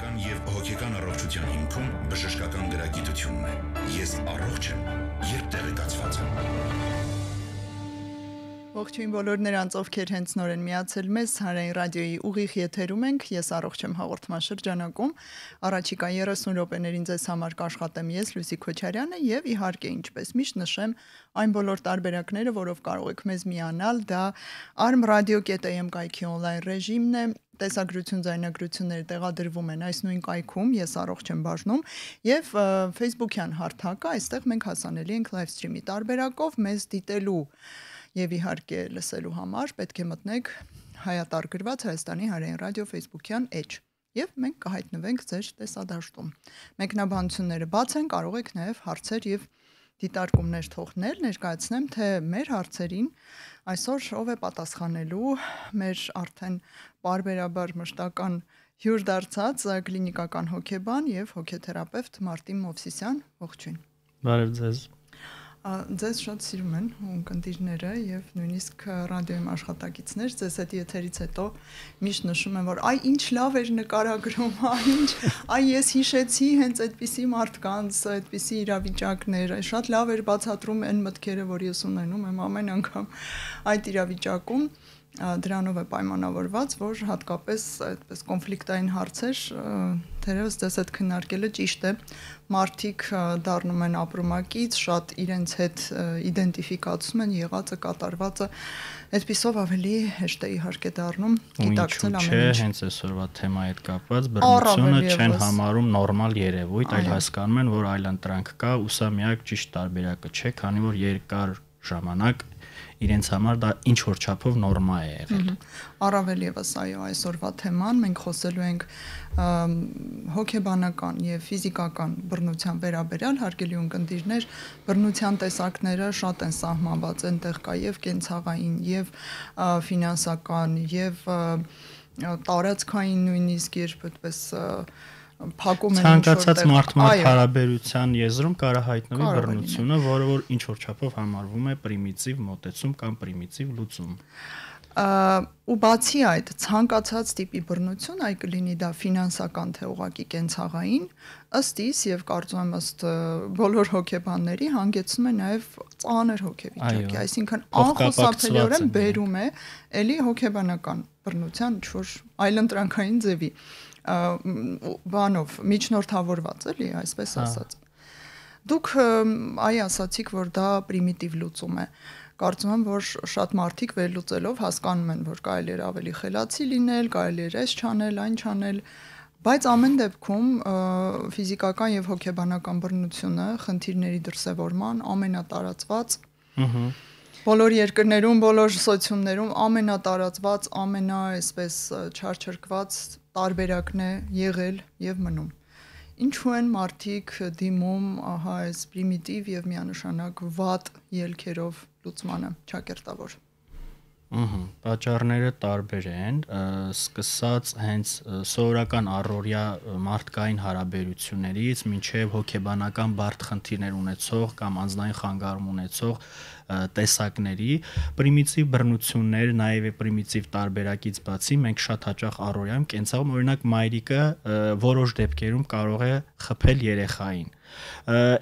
ֆիզիկական եւ հոգեկան առողջության հիմքում բժշկական գրագիտությունն է։ Ես առողջ եմ, երբ տեղեկացված եմ։ Ողջույն բոլոր նրանց, ովքեր հենց նոր են միացել մեզ, Հանրային ռադիոյի ուղիղ եթերում ենք, ես առողջ եմ հաղորդման շրջանակում, առաջիկա 30 րոպեներին ձեզ համար կաշխատեմ ես Լուսի Քոչարյանը եւ իհարկե ինչպես միշտ նշեմ այն բոլոր տարբերակները, որով կարող եք մեզ միանալ, դա armradio.am կայքի on-line ռեժիմն է, տեսագրություն, ձայնագրությունները տեղադրվում են այս նույն կայքում, ես առողջ եմ բաժնում եւ Facebook-յան հարթակը, այստեղ մենք հասանելի ենք live stream-ի տարբերակով մեզ դիտելու Եվ իհարկե լսելու համար պետք է մտնեք հայատարգրված Հայաստանի Հանրային ռադիո Facebook-յան էջ եւ մենք կհայտնվենք ձեր տեսադաշտում։ Մեկնաբանությունները բաց են, կարող եք նաեւ հարցեր եւ դիտարկումներ թողնել, ներկայացնեմ թե մեր հարցերին այսօր ով է պատասխանելու մեր արդեն բարբերաբար մշտական հյուր դարձած կլինիկական հոգեբան եւ հոգեթերապևտ Մարտին Մովսիսյան, ողջույն։ Բարև ձեզ։ Ձեզ շատ սիրում են ունկնդիրները եւ նույնիսկ ռադիոյի աշխատակիցներ ձեզ այդ եթերից հետո միշտ նշում են որ այ ինչ լավ էր նկարագրում, այ ես հիշեցի հենց այդպիսի մարդկանց, այդպիսի իրավիճակներ, շատ լավ էր բացատրում այն մտքերը, որ ես ունենում եմ ամեն անգամ այդ իրավիճակում դրանով է պայմանավորված, որ հատկապես այդպես կոնֆլիկտային հարցեր թերևս դες այդ քննարկելը ճիշտ է, մարդիկ դառնում են ապրումակից, շատ իրենց հետ իդենտիֆիկացում են եղածը, կատարվածը, այդպիսով ավելի հեշտ է իհարկե դառնում գիտակցել ամեն ինչ։ Չէ, հենց այսօրվա թեմայի հետ կապված բռնությունը չեն համարում նորմալ երևույթ, այլ հասկանում են, որ այլընտրանք կա, ու սա միակ ճիշտ տարբերակը չէ, քանի որ երկար ժամանակ իրենց համար դա ինչ որ չափով նորմա է եղել։ Առավել եւս այո, այսօրվա թեման մենք խոսելու ենք հոգեբանական եւ ֆիզիկական բռնության վերաբերյալ, հարգելի ունկնդիրներ, բռնության տեսակները շատ են սահմանված, այնտեղ կա եւ կենցաղային, եւ ֆինանսական, եւ տարածքային նույնիսկ երբ այդպես փակում են ցանկացած մարդու հարաբերության եզրում կարող հայտնվի բռնությունը, որը որ ինչ որ չափով համարվում է պրիմիտիվ մոտեցում կամ պրիմիտիվ լուծում։ Ու բացի այդ ցանկացած տիպի բռնություն, այ կլինի դա ֆինանսական թե ուղղակի կենցաղային, ըստ իս եւ կարծում եմ ըստ բոլոր հոգեբանների հանգեցնում է նաեւ ծանր հոգեվիճակի, այսինքն անխուսափելիորեն բերում է էլի հոգեբանական բռնության ինչ-որ այլընտրանքային ձևի բանով միջնորդավորված էլի, այսպես ասած։ Դուք այ ասացիք, որ դա պրիմիտիվ լուծում է։ Կարծում եմ, որ շատ մարդիկ վերլուծելով հասկանում են, որ կարելի է ավելի խելացի լինել, կարելի է այս չանել, այն չանել, բայց ամեն դեպքում ֆիզիկական եւ հոգեբանական բռնությունը խնդիրների դրսեւորման ամենատարածված Բոլոր երկրներում, բոլոր սոցիումներում ամենատարածված, այսպես չարչրկված տարբերակն է եղել եւ մնում։ Ինչու են մարդիկ դիմում, այս պրիմիտիվ եւ միանշանակ վատ ելքերով լուծմանը, ճակերտավոր։ Պատճառները տարբեր են, սկսած հենց սովորական առօրյա մարդկային հարաբերություններից մինչև հոգեբանական բարդ խնդիրներ ունեցող կամ անձնային խանգարում ունեցող տեսակների, պրիմիտիվ բռնություններ, նաև պրիմիտիվ տարբերակից բացի մենք շատ հաճախ առօրյայում կենցաղում օրինակ մայրիկը որոշ դեպքերում կարող է խփել երեխային։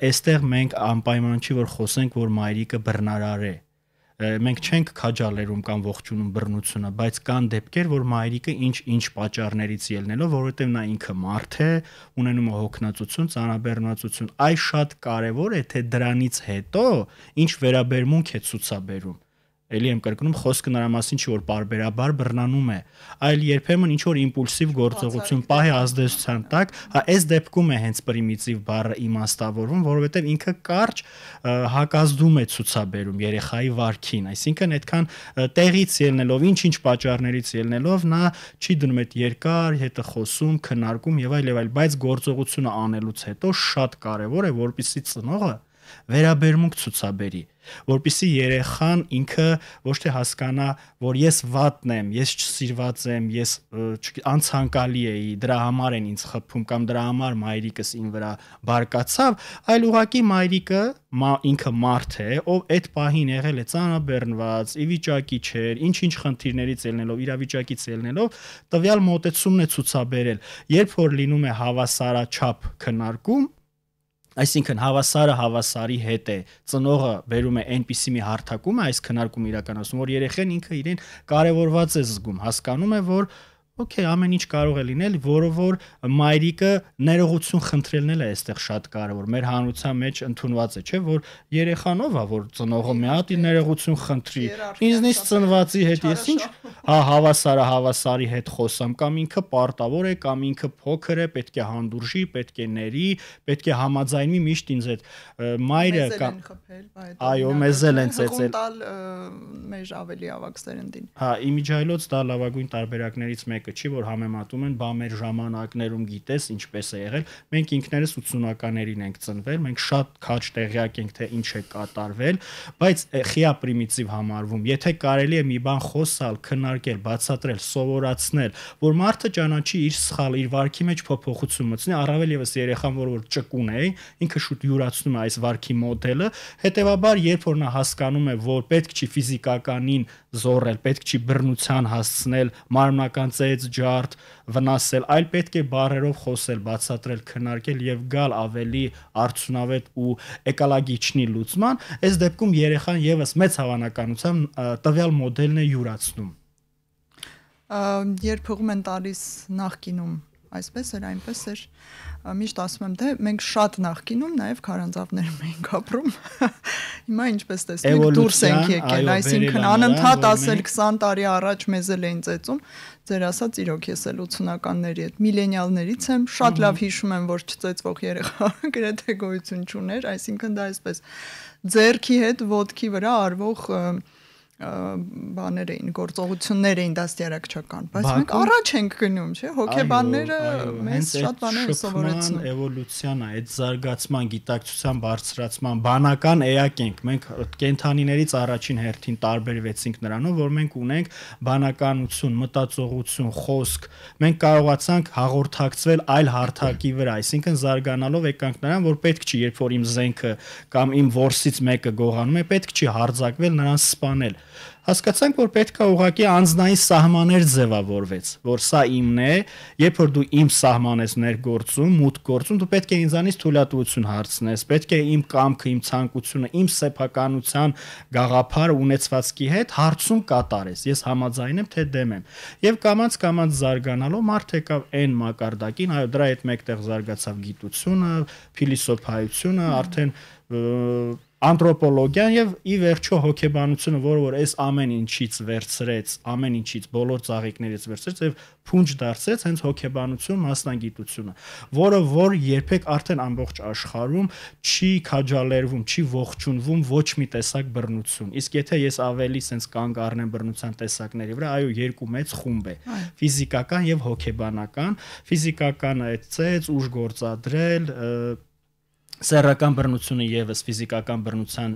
Այստեղ մենք անպայման չի որ խոսենք, որ մայրիկը բռնարար է։ Մենք չենք քաջալերում կամ ողջունում բռնությունը, բայց կան դեպքեր, որ մայրիկը ինչ պատճառներից ելնելով, որովհետև նա ինքը մարդ է, ունենում է հոգնածություն, ծանրաբեռնվածություն, այս շատ կարևոր է, թե դրանից հետո ինչ վերաբերմունք է ցուցաբերում։ Էլի եմ կրկնում, խոսքը նրա մասին չի որ պարբերաբար բռնանում է, այլ երբեմն ինչ որ իմպուլսիվ գործողություն պահի ազդեցության տակ, այս դեպքում է հենց պրիմիտիվ բառը իմաստավորվում, որովհետև ինքը կարճ հակազդում է ցուցաբերում երեխայի վարքին, այսինքն այդքան տեղից ելնելով, ինչ պատճառներից ելնելով նա չի դնում այդ երկար հետը խոսում, քննարկում եւ այլ, բայց գործողությունը անելուց հետո շատ կարեւոր է, որպեսզի ծնողը վերաբերմունք ցուցաբերի, որպեսզի երեխան ինքը ոչ թե հասկանա, որ ես վատն եմ, ես չսիրված եմ, ես անցանկալի էի, դրա համար են ինձ խփում կամ դրա համար մայրիկս ին վրա բարկացավ, այլ ուղղակի մայրիկը ինքը մարդ է, ով այդ պահին եղել է ծանրաբեռնված, ի վիճակի չէր, ինչ-ինչ խնդիրներից ելնելով, իրավիճակից ելնելով, տվյալ մոտեցումն է ցուցաբերել, երբ որ լինում է հավասարաչափ քննարկում, այսինքն հավասարը հավասարի հետ է, ծնողը բերում է այնպիսի մի հարթակում է այս քննարկումը իրականացնում, որ երեխան ինքը իրեն կարևորված է զգում, հասկանում է, որ Okay, ամեն ինչ կարող է լինել, որը որ մայրիկը ներողություն խնդրելն է այստեղ շատ կարևոր։ Մեր հանրության մեջ ընդունված է, չէ՞, որ երեխանով է, որ ծնողը մի հատ ներողություն խնդրի։ Ինձնից ծնվածի հետ ես ինչ, հավասարի հետ խոսամ, կամ ինքը պարտավոր է, կամ ինքը փոքր է, պետք է հանդուրժի, պետք է ների, պետք է համաձայնվի միշտ ինձ հետ։ Մայրը կամ այո, մեզ էլ են ծեծել։ Մեր ավելի ավակ սերնդին։ Հա, իմիջիայլոց դա լավագույն տարբերակներից մեկը չի, որ համեմատում են, բա մեր ժամանակներում գիտես ինչպես է եղել, մենք ինքներս 80-ականներին ենք ծնվել, մենք շատ քաջ տեղյակ ենք, թե ինչ է կատարվել, բայց խիա պրիմիտիվ համարվում, եթե կարելի է մի բան խոսալ, քննարկել, բացատրել, սովորացնել, որ մարդը ճանաչի իր սխալը, իր վարքի մեջ փոփոխություն մտցնի, առավել եւս երեխան, որ ճկուն է, ինքը շուտ յուրացնում է այս վարքի մոդելը, հետեւաբար երբ որ նա հասկանում է, որ պետք չի ֆիզիկականին զոռել, պետք չի բռնության հասցնել, մարմնական ջարդ վնասել, այլ պետք է բառերով խոսել, բացատրել, քննարկել եւ գալ ավելի արդյունավետ ու էկոլոգիչնի լուծման, այս դեպքում երեխան եւս մեծ հավանականությամբ տվյալ մոդելն է յուրացնում։ Երբ փողում են տալիս նախկինում, այսպես էր, այնպես էր, միշտ ասում եմ, թե մենք շատ նախկինում նաև քարանձավներում էինք ապրում։ Հիմա ինչպես տեսնենք, դուրս ենք եկել, այսինքն անընդհատ ասել 20 տարի առաջ մեզ էլ էին ծեծում, ձեր ասած իրոք ես էլ 80-ականների հետ միլենիալներից եմ, շատ լավ հիշում եմ, որ չծեծվող երեխա գրեթե գոյություն չուներ, այսինքն դա այսպես ձեռքի հետ ոտքի վրա արվող բաներ էին, գործողություններ էին դաստիարակչական, բայց մենք առաջ ենք գնում, չէ՞, հոգեբանները մեզ շատ բաներ սովորեցնում։ Էվոլյուցիան է, այդ զարգացման, գիտակցության բարձրացման բանական էակ ենք։ Մենք կենդանիներից առաջին հերթին տարբերվեցինք նրանով, որ մենք ունենք բանականություն, մտածողություն, խոսք։ Մենք կարողացանք հաղորդակցվել այլ հարթակի վրա, այսինքն զարգանալով եկանք նրան, որ պետք չի, երբ որ իմ զենքը կամ իմ որսից մեկը գողանում է, պետք չի հարձակվել, նրան սպանել։ Հասկացանք, որ պետք է ուղղակի անձնային սահմաններ ձևավորվեց, որ սա իմն է, երբ որ դու իմ սահման ես ներգործում, մուտք գործում, դու պետք է ինձանից թույլատվություն հարցնես, պետք է իմ կամքը, իմ ցանկությունը, իմ սեփականության գաղափարը ունեցվածքի հետ հարցում կատարես։ Ես համաձայն եմ, թե դեմ եմ։ Եվ կամած զարգանալով մարդ եկավ այն մակարդակին, այո, դրա հետ մեկտեղ զարգացավ գիտությունը, փիլիսոփայությունը, արդեն անթրոպոլոգիան եւ ի վերջո հոգեբանությունը, որ այս ամեն ինչից վերցրեց, ամեն ինչից բոլոր ծաղիկներից վերցրեց եւ փունջ դարձրեց հենց հոգեբանություն մասնագիտությունը, որը որ երբեք արդեն ամբողջ աշխարհում չի քաջալերվում, չի ողջունվում ոչ մի տեսակ բռնություն։ Իսկ եթե ես ավելի sense կանգ առնեմ բռնության տեսակների վրա, այո, երկու մեծ խումբ է՝ ֆիզիկական եւ հոգեբանական։ Ֆիզիկականը այդ ծեծ, ուժ գործադրել, սեռական բռնությունը եւս ֆիզիկական բռնության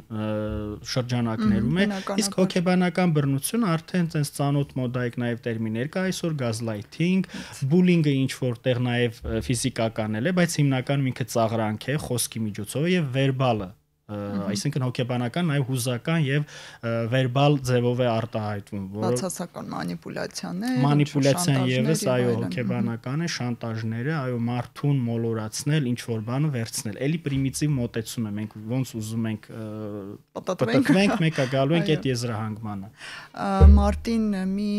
շրջանակներում է, իսկ հոգեբանական բռնությունը արդեն այնպես ծանոթ մոդայիկ նաեւ տերմիններ կա այսօր, գազլայթինգ, բուլինգը ինչ որտեղ նաեւ ֆիզիկական է, բայց հիմնականում ինքը ծաղրանք է խոսքի միջոցով եւ վերբալը, այսինքն հոգեբանական նաեւ հուզական եւ վերբալ ձևով է արտահայտվում, որը բացասական մանիպուլյացիաներ, մանիպուլյացիան եւս այո հոգեբանական է, շանտաժները, այո մարդուն մոլորացնել, ինչ որ բանը վերցնել։ Էլի պրիմիտիվ մոտեցում է, մենք ոնց ուզում ենք պատտվենք, մեկը գալու ենք այդ եզրահանգմանը։ Մարտին մի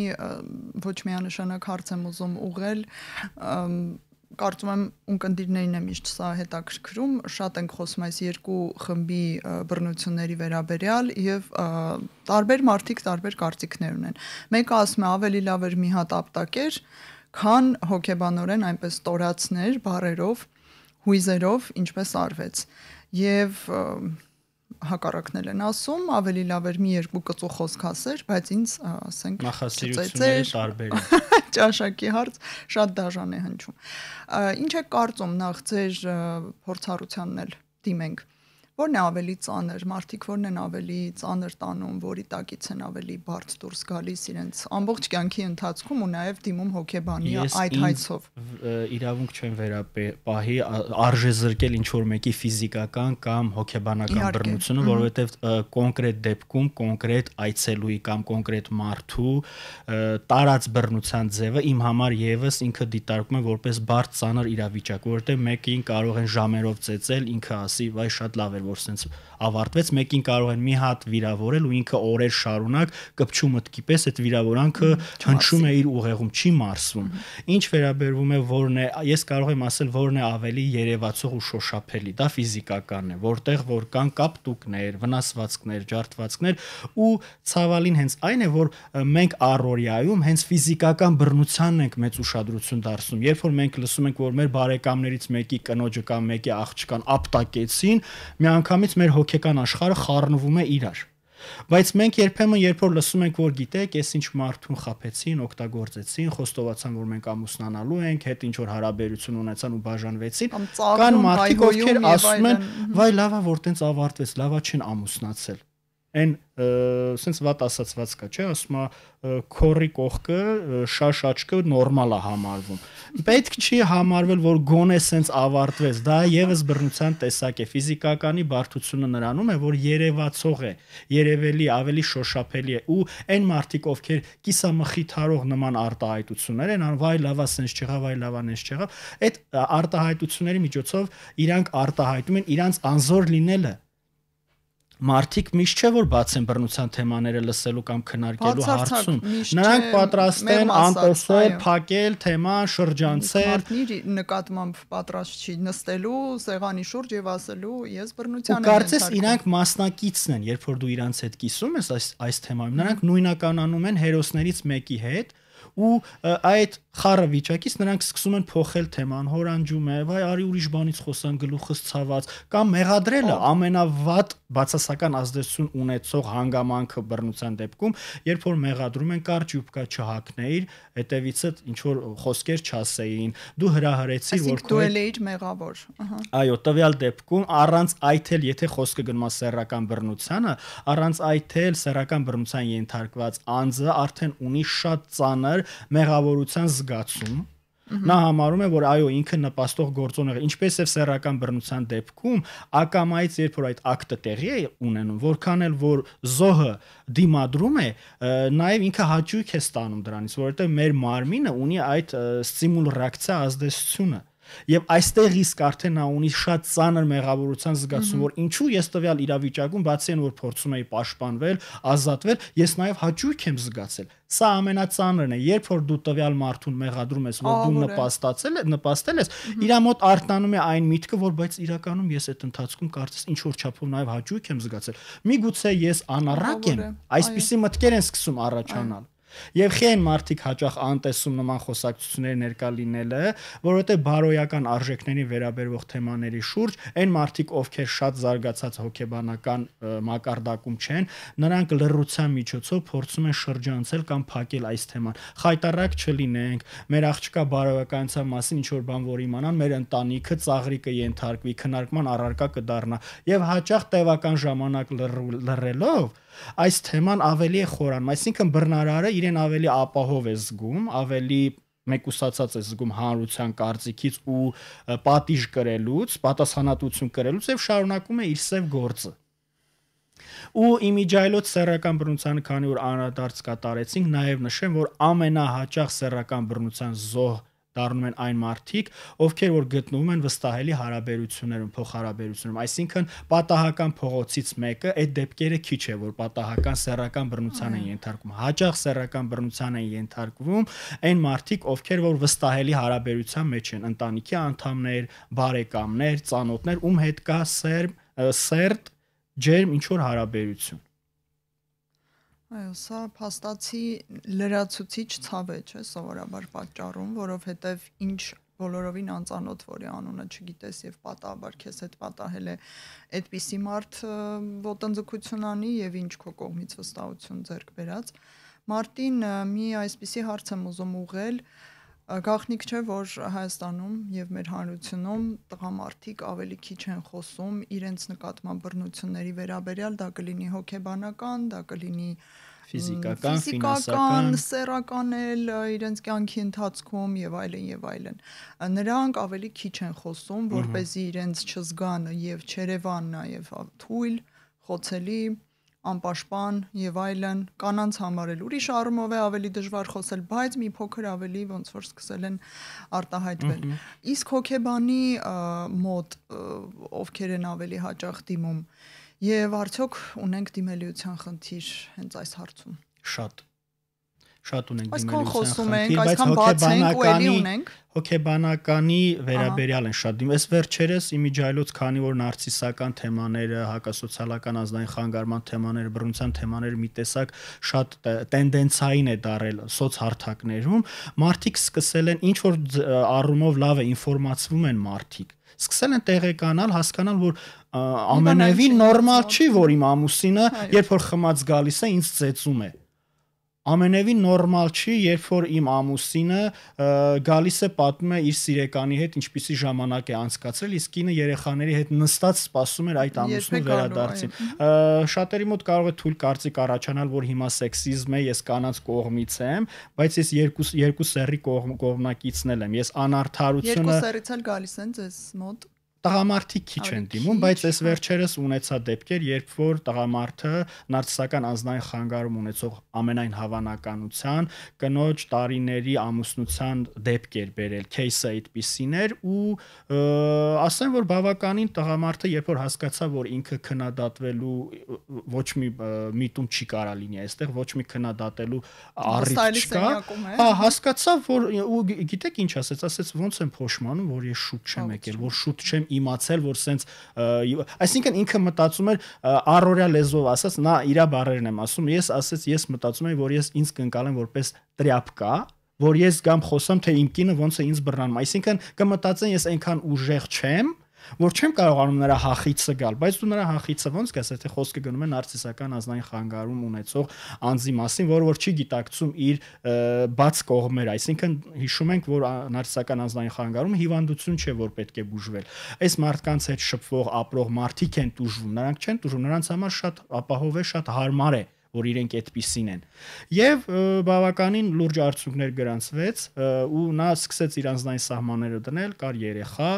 ոչ միանշանակ հարց եմ ուզում ուղղել, կարծում եմ ունկնդիրներին է միշտ սա հետաքրքրում, շատ ենք խոսում այս երկու խմբի բռնությունների վերաբերյալ եւ տարբեր մարդիկ տարբեր կարծիքներ ունեն։ Մեկը ասում է ավելի լավ էր մի հատ ապտակեր, քան հոգեբանորեն այնպես տորացներ բառերով, հույզերով, ինչպես արվեց։ Եվ հակառակն են ասում, ավելի լավ էր մի երկու կծու խոսք ասեր, բայց ինձ ասենք նախասիրությունների տարբեր է։ Ճաշակի հարց շատ դաժան է հնչում։ Ինչ է կարծում նախ ձեր փորձառությանն էլ դիմենք, Որն է ավելի ծանր, մարդիկ որն են ավելի ծանր տանում, որի տակից են ավելի բարդ դուրս գալիս իրենց ամբողջ կյանքի ընթացքում ու նաև դիմում հոգեբանի այդ հայցով։ Իրավունք չեմ վերապահի արժե զրկել ինչ որ մեկի ֆիզիկական կամ հոգեբանական բռնությունը, որովհետև կոնկրետ դեպքում կոնկրետ այցելուի կամ կոնկրետ մարդու տարած բռնության ձևը իմ համար եւս ինքը դիտարկում է որպես բարդ ծանր իրավիճակ, որովհետև մեկին կարող են ժամերով ծեծել, ինքը ասի, վայ շատ լավ էր որ սենց ավարտվեց, մեկին կարող են մի հատ վիրավորել ու ինքը օրեր շարունակ կպչու մտքի պես այդ վիրավորանքը հնչում է իր ուղեղում, չի մարսվում։ Ինչ վերաբերվում է որն է, ես կարող եմ ասել որն է ավելի երևացող ու շոշափելի, դա ֆիզիկականն է, որտեղ որ կան կապտուկներ, վնասվածքներ, ջարդվածքներ ու ցավալին հենց այն է, որ մենք առօրյայում հենց ֆիզիկական բռնությանն ենք մեծ ուշադրություն դարձնում։ Երբ որ մենք լսում ենք, որ մեր բարեկամներից մեկի կնոջը կամ մեկի աղջկան ապտակեցին, միանգամից մեր հոգեկան աշխարհը խառնվում է իրար։ Բայց մենք երբեմն երբ որ լսում ենք, որ գիտեք, այս ինչ մարդուն խաբեցին, օգտագործեցին, խոստովացան, որ մենք ամուսնանալու ենք, հետ ինչ որ հարաբերություն ունեցան ու բաժանվեցին, կան մարդիկ, ովքեր ասում են, վայ լավա, որ տենց ավարտվեց, լավա չեն ամուսնացել։ Այն սենց վատ ասացված կա, չէ, ասում է քորի կողքը շաշ աչքը նորմալ է համարվում։ Պետք չի համարվել, որ գոնե սենց ավարտվեց, դա եւս բռնության տեսակ է։ Ֆիզիկականի բարդությունը նրանում է, որ երևացող է, երևելի ավելի շոշափելի է ու այն մարդիկ, ովքեր կիսամխիթարող նման արտահայտություններ են անում, վայ լավա սենց չեղավ, վայ լավա նենց չեղավ, այդ արտահայտությունների միջոցով իրանք արտահայտում են իրանց անզոր լինելը։ Մարդիկ միշտ չէ որ բաց են բռնության թեմաները լսելու կամ քննարկելու հարցում։ Նրանք պատրաստ են անտեսել, փակել թեման, շրջանցել։ Մարդի նկատմամբ պատրաստ չի նստելու սեղանի շուրջ եւ ասելու ես բռնության եմ։ Ու կարծես իրանք մասնակիցն են, երբ որ դու իրանց հետ կիսում ես այս թեմայում, նրանք նույնականանում են հերոսներից մեկի հետ ու այդ խառը վիճակից նրանք սկսում են փոխել թեման, հորանջում է, վայ արի ուրիշ բանից խոսան, գլուխս ցաված, կամ մեղադրելը ամենավատ բացասական ազդեցություն ունեցող հանգամանքը բռնության դեպքում, երբ որ մեղադրում են կարճ յուբկա չհագնեիր, հետևիցդ ինչ որ խոսքեր չասեին, դու հրահրեցիր, որ դու էիր մեղավոր։ Այո, տվյալ դեպքում առանց այդ էլ եթե խոսքը գնում է սեռական բռնությանը, առանց այդ էլ սեռական բռնության ենթարկված անձը արդեն ունի շատ ծանր մեղավորության զգացում, նա համարում է, որ այո, ինքը նպաստող գործոններ է, ինչպես եւ սեռական բռնության դեպքում, ակամայից երբ որ այդ ակտը տեղի է ունենում, որքան էլ որ զոհը դիմադրում է, նաեւ ինքը հաճույք է ստանում դրանից, որովհետեւ մեր մարմինը ունի այդ ստիմուլ ռեակցիա ազդեցությունը։ Եվ այստեղ իսկ արդեն նա ունի շատ ծանր մեղավորության զգացում, որ ինչու ես տվյալ իրավիճակում բացի այն որ փորձում էի պաշտպանվել, ազատվել, ես նաև հաճույք եմ զգացել։ Սա ամենածանրն է, երբ որ դու տվյալ մարդուն մեղադրում ես, որ դու նպաստել ես, իր մոտ արթնանում է այն միտքը, որ բայց իրականում ես այդ ընթացքում կարծես ինչ որ չափով նաև հաճույք եմ զգացել։ Միգուցե ես անառակ եմ, այսպիսի մտքեր են սկսում առաջանալ։ Եվ խեն մարդիկ հաճախ անտեսում նման խոսակցությունների ներկա լինելը, որովհետև բարոյական արժեքներին վերաբերող թեմաների շուրջ այն մարդիկ, ովքեր շատ զարգացած հոգեբանական մակարդակում չեն, նրանք լռության միջոցով փորձում են շրջանցել կամ փակել այս թեման։ Խայտառակ չլինենք, մեր աղջկա բարոյականության մասին ինչ որ բան որ իմանան, մեր ընտանիքը ծաղրի կենթարկվի, քննարկման առարկա կդառնա եւ հաճախ տևական ժամանակ լռելով այս թեման ավելի է խորանում, այսինքն բռնարարը իրեն ավելի ապահով է զգում, ավելի մեկուսացած է զգում հանրության կարծիքից ու պատիժ կրելուց, պատասխանատվություն կրելուց եւ շարունակում է իր սև գործը։ Ու իմիջայլոց սեռական բռնության քանի որ անդրադարձ կատարեցինք, նաեւ նշեմ, որ ամենահաճախ սեռական բռնության զոհ դառնում են այն մարդիկ, ովքեր որ գտնվում են վստահելի հարաբերություններում, փոխհարաբերություններում, այսինքն պատահական փողոցից մեկը, այդ դեպքերը քիչ է, որ պատահական սեռական բռնության են ենթարկվում, հաճախ սեռական բռնության են ենթարկվում այն մարդիկ, ովքեր որ վստահելի հարաբերության մեջ են, ընտանիքի անդամներ, բարեկամներ, ծանոթներ, ում հետ կա սերտ, ջերմ ինչ որ հարաբերություն։ Այո, սա փաստացի լրացուցիչ ցավ է, չէ, սովորաբար պատճառում, որովհետև ինչ բոլորովին անծանոթ որի անունը չգիտես եւ պատահաբար քեզ հետ պատահել է այդպիսի մարդ ոտնձգություն անի եւ ինչ քո կողմից վստահություն ձեռք բերած։ Մարտին մի այսպիսի հարց եմ ուզում ուղղել, Գաղտնիք չէ, որ Հայաստանում եւ մեր հանրությունում տղամարդիկ ավելի քիչ են խոսում իրենց նկատմամբ բռնությունների վերաբերյալ, դա կլինի հոգեբանական, դա կլինի ֆիզիկական, ֆինանսական, սեռական էլ իրենց կյանքի ընթացքում եւ այլն եւ այլն։ Նրանք ավելի քիչ են խոսում, որպեսզի իրենց չզգան եւ Չերևան նաեւ թույլ, խոցելի, անպաշտպան եւ այլն, կանանց համար էլ ուրիշ առումով է ավելի դժվար խոսել, բայց մի փոքր ավելի ոնց որ սկսել են արտահայտվել։ Իսկ հոգեբանի մոտ ովքեր են ավելի հաճախ դիմում եւ արդյոք ունենք դիմելիության խնդիր հենց այս հարցում։ Շատ ունենք դիմելիության խնդիր, բայց հոգեբանականի վերաբերյալ են շատ դիմում։ Այս վերջերս իմիջայլոց, քանի որ նարցիսական թեմաները, հակասոցիալական ազգային խանգարման թեմաները, բռնության թեմաները մի տեսակ շատ տենդենցիային է դարել սոցհարթակներում, մարդիկ սկսել են ինչ որ առումով լավ է ինֆորմացվում են մարդիկ, սկսել են տեղեկանալ, հասկանալ, որ ամենևին նորմալ չի, որ իմ ամուսինը երբ որ խմած գալիս է ինձ ծեծում է։ Ամենևին նորմալ չի, երբ որ իմ ամուսինը գալիս է պատմում է իր սիրեկանի հետ ինչպիսի ժամանակ է անցկացրել, իսկ կինը երեխաների հետ նստած սպասում էր այդ ամուսնու վերադարձին։ Շատերի մոտ կարող է թույլ կարծիք առաջանալ, որ հիմա սեքսիզմ է, ես կանանց կողմից եմ, բայց ես երկու սեռի կողմնակիցն եմ։ Ես անարդարությունը երկու սեռից էլ գալիս են ձեզ մոտ տղամարդիկ քիչ են դիմում, բայց այս վերջերս ունեցա դեպքեր, երբ որ տղամարդը նարցիսական ազգային խանգարում ունեցող ամենայն հավանականության կնոջ տարիների ամուսնության դեպք էր բերել, кейսը այդպիսին էր ու ասեմ, որ բավականին տղամարդը երբ որ հասկացա, որ ինքը քննադատվելու ոչ մի միտում չի կարա լինի այստեղ, ոչ մի քննադատելու առիթ չկա, հասկացա, որ ու գիտեք ինչ ասեց, ոնց եմ փոշմանում, որ ես շուտ չեմ եկել, որ շուտ չեմ իմացել, որ սենց այսինքն ինքը մտածում էր առօրյա լեզվով ասած, նա իրա բառերն եմ ասում, ես մտածում եմ, որ ես ինձ կընկալեմ որպես տրյապկա, որ ես գամ խոսամ, թե իմ կինը ոնց է ինձ բռնանում, այսինքն կմտածեն ես այնքան ուժեղ չեմ, որ չեմ կարողանում նրա հախիցը գալ, բայց դու նրա հախիցը ոնց գաս, եթե խոսքը գնում է նարցիսական ազգային խանգարում ունեցող անձի մասին, որը որ չի գիտակցում իր բաց կողմերը, այսինքն հիշում ենք, որ նարցիսական ազգային խանգարումը հիվանդություն չէ, որ պետք է բուժվել։ Այս մարդկանց հետ շփվող, ապրող մարդիկ են տուժվում, նրանք չեն տուժում, նրանց համար շատ ապահով է, շատ հարմար է որ իրենք այդպիսին են։ Եվ բավականին լուրջ արդյունքներ գրանցվեց ու նա սկսեց իր անձնային սահմանները դնել, կար երեխա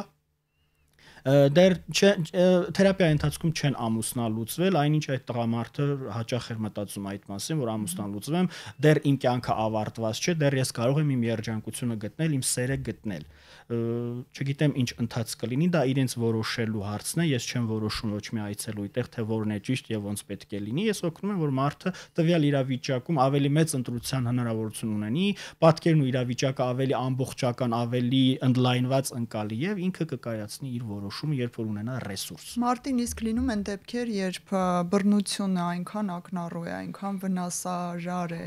դեռ թերապիայի ընթացքում չեն ամուսնալուծվել, այնինչ այդ տղամարդը հաճախ էր մտածում այդ մասին, որ ամուսնալուծվեմ, դեռ իմ կյանքը ավարտված չէ, դեռ ես կարող եմ իմ երջանկությունը գտնել, իմ սերը գտնել։ Չգիտեմ ինչ ընթաց կլինի, դա իրենց որոշելու հարցն է, ես չեմ որոշում ոչ մի այցելու այդտեղ, թե որն է ճիշտ եւ ոնց պետք է լինի, ես օգնում եմ, որ մարդը տվյալ իրավիճակում ավելի մեծ ընտրության հնարավորություն ունենի, պատկերն ու իրավիճակը ավելի ամբողջական, ավելի ընդլայնված ընկալի եւ ինքը կկայացնի իր որոշումը, երբ որ ունենա ռեսուրս։ Մարտին իսկ լինում են դեպքեր, երբ բռնությունը այնքան ակնառու է, այնքան վնասարար է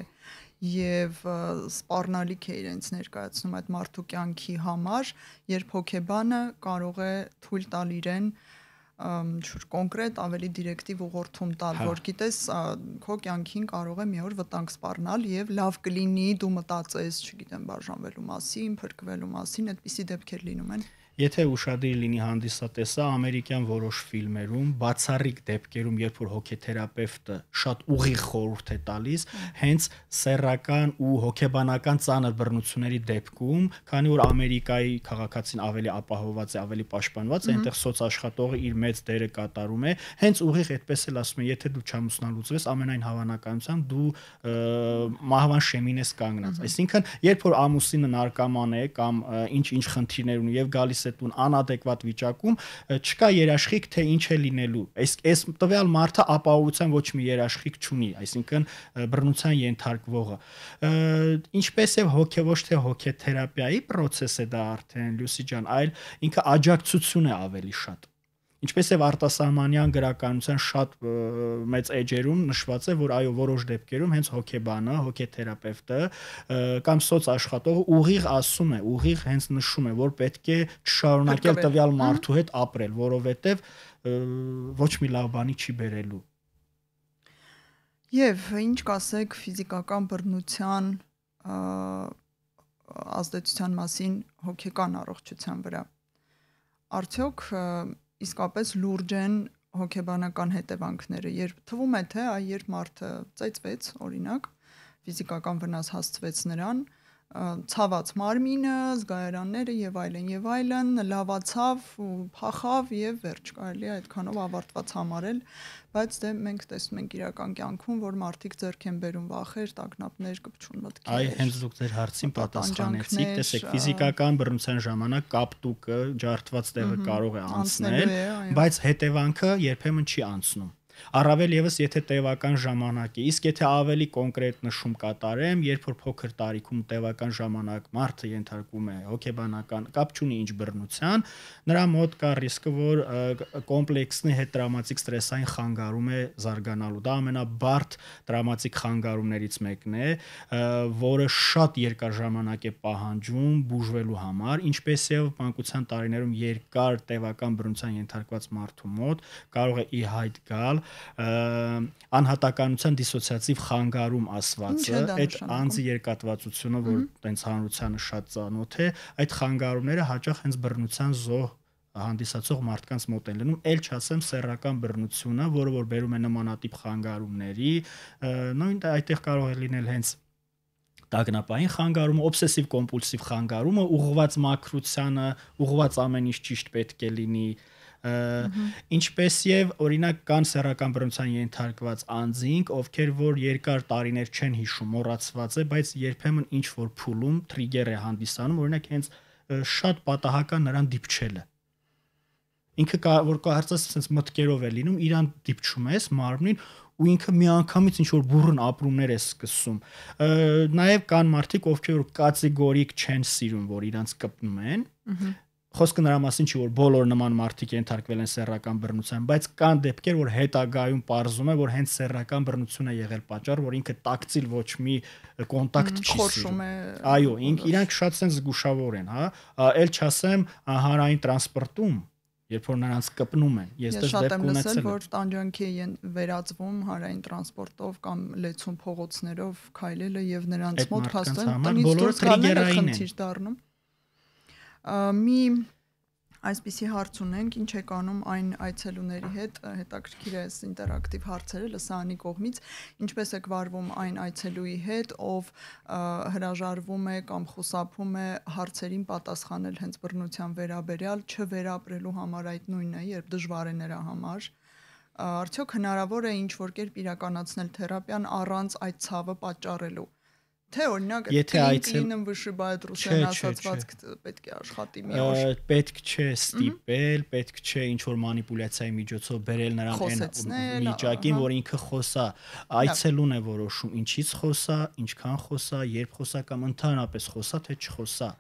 եւ սպառնալիք է իրենց ներկայացնում այդ մարդու կյանքի համար, երբ հոգեբանը կարող է թույլ տալ իրեն կոնկրետ ավելի դիրեկտիվ ուղղորդում տալ, որ գիտես քո կյանքին կարող է մի օր վտանգ սպառնալ եւ լավ կլինի դու մտածես, չգիտեմ, բաժանվելու մասին, փրկվելու մասին, այդպիսի դեպքեր լինում են։ Եթե ուշադիր լինի հանդիսատեսը, ամերիկյան որոշ ֆիլմերում, բացառիկ դեպքերում, երբ որ հոգեթերապևտը շատ ուղիղ խորհուրդ է տալիս, հենց սեռական ու հոգեբանական ծանր բռնությունների դեպքում, քանի որ Ամերիկայի քաղաքացին ավելի ապահովված է, ավելի պաշտպանված է, այնտեղ սոցաշխատողը իր մեծ դերը կատարում է, հենց ուղիղ այդպես էլ ասում է, եթե դու չամուսնալուծվես, ամենայն հավանականությամբ դու մահվան շեմին ես կանգնած։ Այսինքն, երբ որ ամուսինը նարկոման է կամ ինչ-ինչ խնդիրներ ունի եւ գալիս է տուն անադեկվատ վիճակում, չկա երաշխիք, թե ինչ է լինելու։ Այս տվյալ մարդը ապահովության ոչ մի երաշխիք չունի, այսինքն բռնության ենթարկվողը։ Ինչպես եւ ոչ թե հոգեթերապիայի process է դա արդեն, Լյուսի ջան, այլ ինքը աջակցություն է ավելի շատ։ Ինչպես եւ արտասահմանյան գրականության շատ մեծ էջերում նշված է, որ այո, որոշ դեպքերում հենց հոգեբանը, հոգեթերապևտը կամ սոցաշխատողը ուղիղ ասում է, ուղիղ հենց նշում է, որ պետք է չշարունակել տվյալ մարդու հետ ապրել, որովհետեւ ոչ մի լավ բանի չի բերելու։ Եվ ինչ կասեք ֆիզիկական բռնության ազդեցության մասին հոգեկան առողջության վրա։ Արդյոք իսկապես լուրջ են հոգեբանական հետևանքները, երբ թվում է թե երբ մարդը ծեծվեց, օրինակ, ֆիզիկական վնաս հասցվեց նրան, ցաված մարմինը, զգայարանները եւ այլն, լավացավ ու փախավ եւ վերջ, կարելի է այդքանով ավարտված համարել, բայց դե մենք տեսնում ենք իրական կյանքում, որ մարդիկ ձեռք են բերում վախեր, տագնապներ, կպչուն մտքեր։ Այ հենց դուք ձեր հարցին պատասխանեցիք, տեսեք, ֆիզիկական բռնության ժամանակ կապտուկը, ջարդված տեղը կարող է անցնել, բայց հետևանքը երբեմն չի անցնում։ Առավել եւս եթե տևական ժամանակ է, իսկ եթե ավելի կոնկրետ նշում կատարեմ, երբ որ փոքր տարիքում տևական ժամանակ մարդը ենթարկվում է հոգեբանական կապ չունի ինչ բռնության, նրա մոտ կա ռիսկը, որ կոմպլեքսնի հետտրավմատիկ ստրեսային խանգարում է զարգանալու։ Դա ամենաբարդ տրավմատիկ խանգարումներից մեկն է, որը շատ երկար ժամանակ է պահանջում բուժվելու համար, ինչպես եւ մանկության տարիներում երկար տևական բռնության ենթարկված մարդու մոտ կարող է ի հայտ գալ անհատականության դիսոցիատիվ խանգարում ասվածը, այդ անձի երկատվածությունը, որ տենց հանրությանը շատ ծանոթ է, այդ խանգարումները հաճախ հենց բռնության զոհ հանդիսացող մարդկանց մոտ են լինում, ել չասեմ սեռական բռնությունը, որը որ բերում է նմանատիպ խանգարումների, նույն այդտեղ կարող է լինել հենց տագնապային խանգարումը, օբսեսիվ կոմպուլսիվ խանգարումը, ուղղված մաքրությանը, ուղղված ամեն ինչ ճիշտ պետք է լինի, ինչպես եւ օրինակ կան սեռական բռնության ենթարկված անձինք, ովքեր որ երկար տարիներ չեն հիշում, մոռացված է, բայց երբեմն ինչ որ փուլում թրիգեր է հանդիսանում, օրինակ հենց շատ պատահական նրան դիպչելը։ Ինքը որ կարծես sense մտքերով է լինում, իրան դիպչում ես մարմնին ու ինքը միանգամից ինչ որ բուրըն ապրումներ է սկսում։ Նաեւ կան մարդիկ, ովքեր որ կատեգորիկ չեն սիրում, որ իրանց կպնում են։ Խոսքը նրա մասին չի, որ բոլոր նման մարդիկ ենթարկվել են սեռական բռնության, բայց կան դեպքեր, որ հետագայում պարզում է, որ հենց սեռական բռնություն է եղել պատճառ, որ ինքը տակտիլ ոչ մի կոնտակտ չի սիրում։ Այո, իրանք շատ sense զգուշավոր են, հա, ել չասեմ հանրային տրանսպորտում, երբ որ նրանց կպնում են։ Ես դեպք ունեցել եմ, որ տանջանքի են վերածվում հանրային տրանսպորտով կամ լեցուն փողոցներով քայլելը եւ նրանց մոտ փաստորեն տնից դուրս գալը խնդիր դառնում։ Մի այսպիսի հարց ունենք, ինչ եք անում այն այցելուների հետ, հետաքրքիր է այս ինտերակտիվ հարցերը լսարանի կողմից, ինչպես եք վարվում այն այցելուի հետ, ով հրաժարվում է կամ խուսափում է հարցերին պատասխանել հենց բռնության վերաբերյալ, չվերապրելու համար այդ նույնն է, երբ դժվար է նրա համար, արդյոք հնարավոր է ինչ-որ կերպ իրականացնել թերապիան առանց այդ ցավը պատճառելու։ Թե օրինակ клином вышибает ռուսերեն ասացված պետք է աշխատի մի օր։ Պետք չէ ստիպել, պետք չէ ինչ որ մանիպուլյացիայի միջոցով բերել նրան այն վիճակին, որ ինքը խոսա, այցելուն է որոշում ինչից խոսա, ինչքան խոսա, երբ խոսա կամ ընդհանրապես խոսա, թե չխոսա։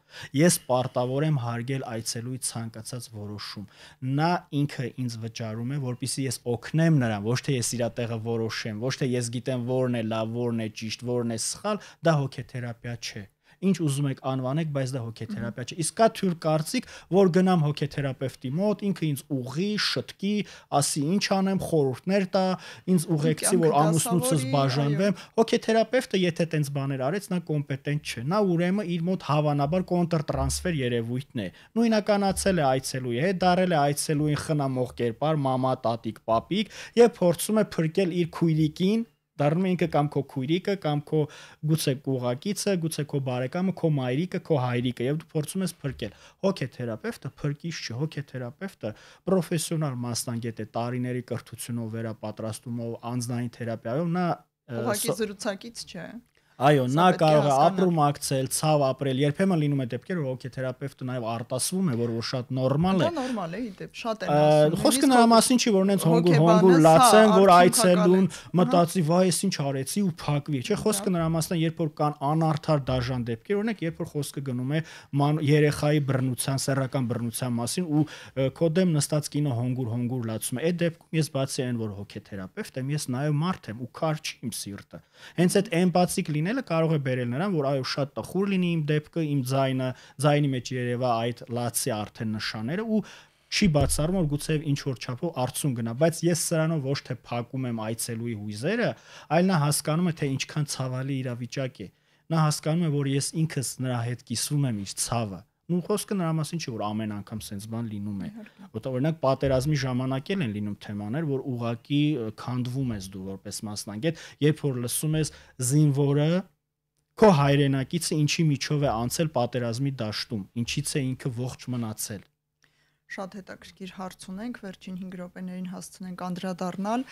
Ես պարտավոր եմ հարգել այցելուի ցանկացած որոշում։ Նա ինքը ինձ վճարում է, որպեսզի ես օգնեմ նրան, ոչ թե ես իր տեղը որոշեմ, ոչ թե ես գիտեմ որն է լավ, որն է ճիշտ, որն է սխալ, դա հոգեթերապիա չէ։ Ինչ ուզում եք անվանեք, բայց դա հոգեթերապիա չէ։ Իսկ կա թյուր կարծիք, որ գնամ հոգեթերապևտի մոտ, ինքը ինձ ուղղի, շտկի, ասի ինչ անեմ, խորհուրդներ տա, ինձ ուղեկցի, որ ամուսնուցս բաժանվեմ։ Հոգեթերապևտը եթե տենց բաներ արեց, նա կոմպետենտ չէ։ Նա ուրեմն իր մոտ հավանաբար կոնտրտրանսֆեր երևույթն է։ Նույնականացել է այցելուի հետ, դարել է այցելուին խնամող կերպար, մամա, տատիկ, պապիկ եւ փորձում է փրկել իր քույրիկին, դառնում է ինքը կամ քո քույրիկը, կամ քո գուցե կուղակիցը, գուցե քո բարեկամը, քո մայրիկը, քո հայրիկը, եւ դու փորձում ես փրկել։ Հոգեթերապևտը փրկիչ չէ, հոգեթերապևտը պրոֆեսիոնալ մասնագետ է, տարիների կրթությունով, վերապատրաստումով, անձնային թերապիայով, նա ուղղակի զրուցակից չէ։ Այո, նա կարող է ապրում ակցել, ցավ ապրել, երբեմն լինում է դեպքեր, որ հոգեթերապևտը նաև արտասվում է, որ շատ նորմալ է։ Դա նորմալ է, իդեպ, շատ են ասում։ Խոսքը նրա մասին չի, որ նենց հոնգուր լացեն, որ այցելուն մտածի, վայ, ես ինչ արեցի ու փակվի։ Չէ, խոսքը նրա մասն է, երբ որ կան անարդար դաժան դեպքեր, օրինակ, երբ որ խոսքը գնում է երեխայի բռնության, սեռական բռնության մասին ու քո դեմ նստած կինը հոնգուր լացում է։ Այդ դեպքում ես բացի այն, որ հոգեթերապևտ եմ, ես նաև մարդ եմ ու քար չի իմ սիրտը։ Հենց այդ էմպաթիկ լինելը կարող է բերել նրան, որ այո շատ տխուր լինի իմ դեպքը, իմ ձայնի մեջ երևա այդ լացի արդեն նշանները ու չի բացառում, որ գուցե ինչ որ չափով արդյուն գնա, բայց ես սրանով ոչ թե փակում եմ այցելուի հույզերը, այլ նա հասկանում է, թե ինչքան ցավալի իրավիճակ է։ նա հասկանում է, որ ես ինքս նրա հետ կիսվում եմ իր ցավը։ Ու խոսքը նրա մասին չի, որ ամեն անգամ sense բան լինում է։ Որտեղ օրինակ պատերազմի ժամանակ են լինում թեմաներ, որ ուղակի քանդվում ես դու որպես մասնագետ, երբ որ լսում ես զինվորը քո հայրենակիցը ինչի միջով է անցել պատերազմի դաշտում, ինչից է ինքը ողջ մնացել։ Շատ հետաքրքիր հարց ունենք, վերջին 5 րոպեներին հասցնենք անդրադառնալ,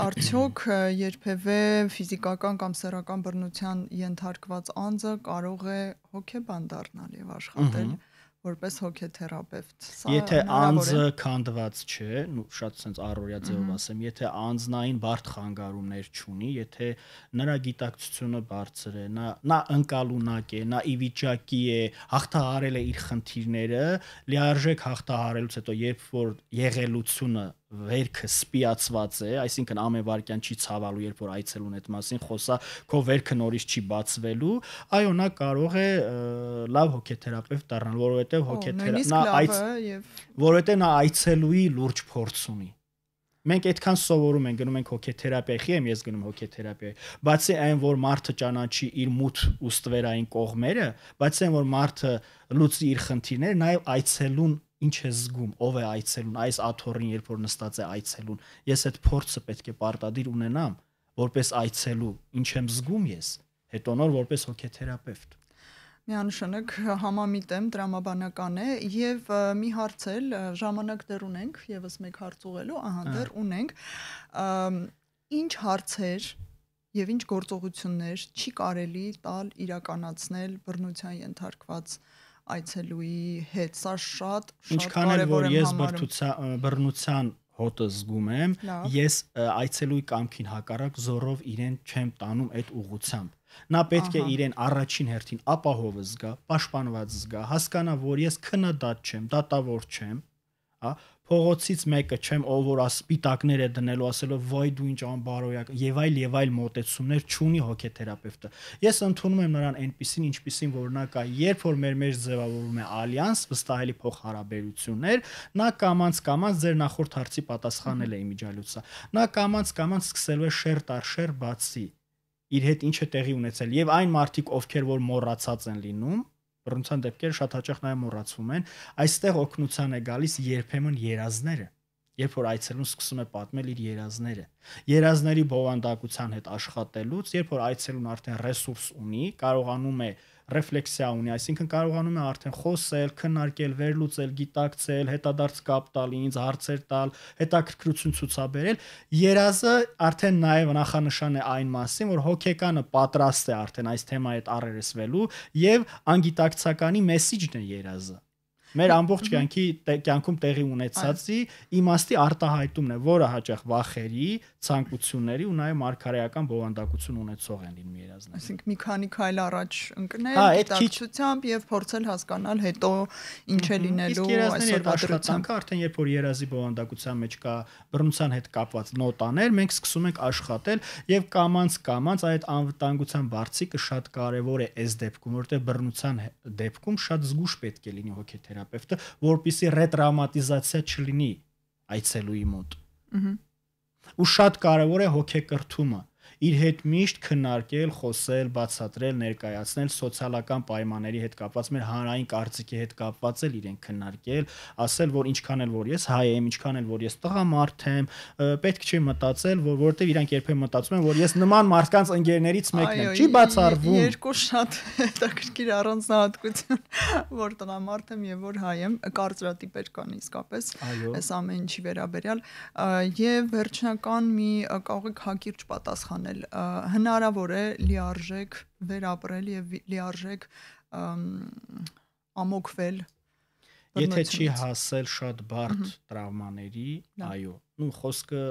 արդյոք երբևէ ֆիզիկական կամ սեռական բռնության ենթարկված անձը կարող է հոգեբան դառնալ եւ աշխատել որպես հոգեթերապևտ։ Եթե անձը քանդված չէ, շատ sense առօրյա ձևով ասեմ, եթե անձնային բարդ խանգարումներ չունի, եթե նրա գիտակցությունը բարձր է, նա ընկալունակ է, նա ի վիճակի է, հաղթահարել է իր խնդիրները, լիարժեք հաղթահարելուց հետո, երբ որ եղելությունը վերքը սպիացված է, այսինքն ամեն վարքյան չի ցավալու, երբ որ այցելուն այդ մասին խոսա, քո վերքը նորից չի բացվելու, այո, նա կարող է լավ հոգեթերապևտ դառնալ, որովհետև նա այցելուի լուրջ փորձ ունի։ Մենք այդքան սովորում ենք, գնում ենք հոգեթերապիայի, եմ ես գնում հոգեթերապիայի, բացի այն, որ մարդը ճանաչի իր մութ ու ստվերային կողմերը, բացի այն, որ մարդը լուծի իր խնդիրները, նաև այցելուն ինչ է զգում, ով է այցելուն, այս աթոռին, երբ որ նստած է այցելուն, ես այդ փորձը պետք է պարտադիր ունենամ, որպես այցելու, ինչ եմ զգում ես, հետո նոր որպես հոգեթերապևտ։ Միանշանակ համամիտ եմ, տրամաբանական է եւ մի հարց էլ ժամանակ դեռ ունենք, եւս մեկ հարց ուղղելու, դեռ ունենք։ Ինչ հարցեր եւ ինչ գործողություններ չի կարելի տալ իրականացնել բռնության ենթարկված այցելուի հետ, սա շատ կարևոր է։ Ես բռնության հոտը զգում եմ, ես այցելուի կամքին հակառակ զորով իրեն չեմ տանում այդ ուղղությամբ։ Նա պետք է իրեն առաջին հերթին ապահովը զգա, պաշտպանված զգա, հասկանա, որ ես քննադատ չեմ, դատավոր չեմ, փողոցից մեկը չեմ, ով որ ասպիտակներ է դնելու, ասելով վայ դու ինչ անբարոյակ եւ այլ մոտեցումներ չունի հոգեթերապևտը։ Ես ընդունում եմ նրան այնպիսին, ինչպիսին որ նա կա, երբ որ մեր մեջ ձևավորվում է ալյանս, վստահելի փոխհարաբերություններ, նա կամած ձեր նախորդ հարցի պատասխանել է իմիջիալույսը։ Նա կամած սկսելու է շեր տար շեր բացի իր հետ ինչ է տեղի ունեցել եւ այն մարդիկ, ովքեր որ մոռացած են լինում, բռնության դեպքերը շատ հաճախ նաև մոռացվում են, այստեղ օգնության է գալիս երբեմն երազները, երբ որ այցելուն սկսում է պատմել իր երազների բովանդակության հետ աշխատելուց, երբ որ այցելուն արդեն ռեսուրս ունի, կարողանում է ռեֆլեքսիա ունի, այսինքն կարողանում է արդեն խոսել, քննարկել, վերլուծել, գիտակցել, հետադարձ կապ տալ ինձ, հարցեր տալ, հետաքրքրություն ցուցաբերել, երազը արդեն նաև նախանշան է այն մասին, որ հոգեկանը պատրաստ է արդեն այս թեմայի հետ առերեսվելու եւ անգիտակցականի մեսիջն է երազը։ Մեր ամբողջ կյանքում տեղի ունեցածի իմաստի արտահայտումն է, որը հաճախ վախերի, ցանկությունների ու նաև մարգարեական բովանդակություն ունեցող են լինում երազները։ Այսինքն մի քանի քայլ առաջ ընկնել գիտակցությամբ եւ փորձել հասկանալ հետո ինչ է լինելու այսօրվա դրությամբ։ Արդեն երբ որ երազի բովանդակության մեջ կա բռնության հետ կապված նոտաներ, մենք սկսում ենք աշխատել եւ կամած այդ անվտանգության բարձիկը շատ կարեւոր է այս դեպքում, որտեղ բռնության դեպքում շատ զգուշ պետք է լինի հոգեթերապևտը, որպեսզի ռետրավմատիզացիա չլինի այցելուի մոտ։ Ու շատ կարևոր է հոգեկրթումը, իր հետ միշտ քննարկել, խոսել, բացատրել, ներկայացնել սոցիալական պայմանների հետ կապված, մեր հանրային կարծիքի հետ կապված էլ իրեն քննարկել, ասել, որ ինչքան էլ որ ես հայ եմ, ինչքան էլ որ ես տղամարդ եմ, պետք չի մտածել, որովհետև իրանք երբեմն մտածում են, որ ես նման մարդկանց ընկերներից մեկն եմ, չի բացառվում։ Երկու շատ հետաքրքիր առանձնահատկություն, որ տղամարդ եմ եւ որ հայ եմ, կարծրատիպեր կան իսկապես այս ամեն ինչի վերաբերյալ, եւ վերջնական մի կարող եք հակիրճ պատասխանել հնարավոր է լիարժեք վերապրել եւ լիարժեք ամոքվել եթե չի հասել շատ բարդ տրավմաների, այո, խոսքը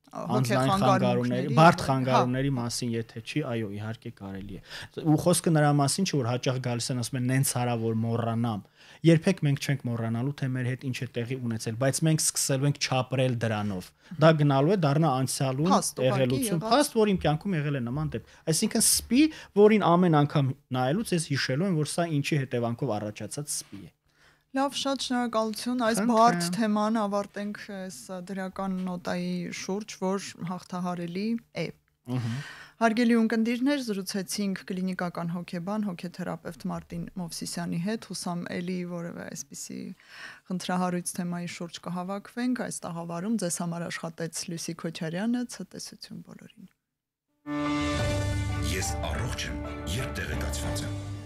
անձնային խանգարումների, բարդ խանգարումների մասին եթե չի, այո, իհարկե կարելի է։ Ու խոսքը նրա մասին չէ, որ հաճախ գալիս են ասում են նենց հարավոր մոռանամ։ Երբեք մենք չենք մոռանալու, թե մեր հետ ինչ է տեղի ունեցել, բայց մենք սկսելու ենք չապրել դրանով։ Դա գնալու է դառնա անցյալում եղելություն, փաստ, որ իմ կյանքում եղել է նման դեպք։ Այսինքն սպի, որին ամեն անգամ նայելուց ես հիշելու եմ, որ սա ինչի հետևանքով առաջացած սպի է։ Լավ, շատ շնորհակալություն, այս բարդ թեման ավարտենք այս դրական նոտայի շուրջ, որ հաղթահարելի է։ Հարգելի ունկնդիրներ, զրուցեցինք կլինիկական հոգեբան, հոգեթերապևտ Մարտին Մովսիսյանի հետ, հուսամ էլի որևէ այսպիսի խնդրահարույց թեմայի շուրջ կհավաքվենք, այս տաղավարում ձեզ համար աշխատեց Լուսի Քոչարյանը, ցտեսություն բոլորին։ Ես առողջ եմ, երբ տեղեկացված եմ։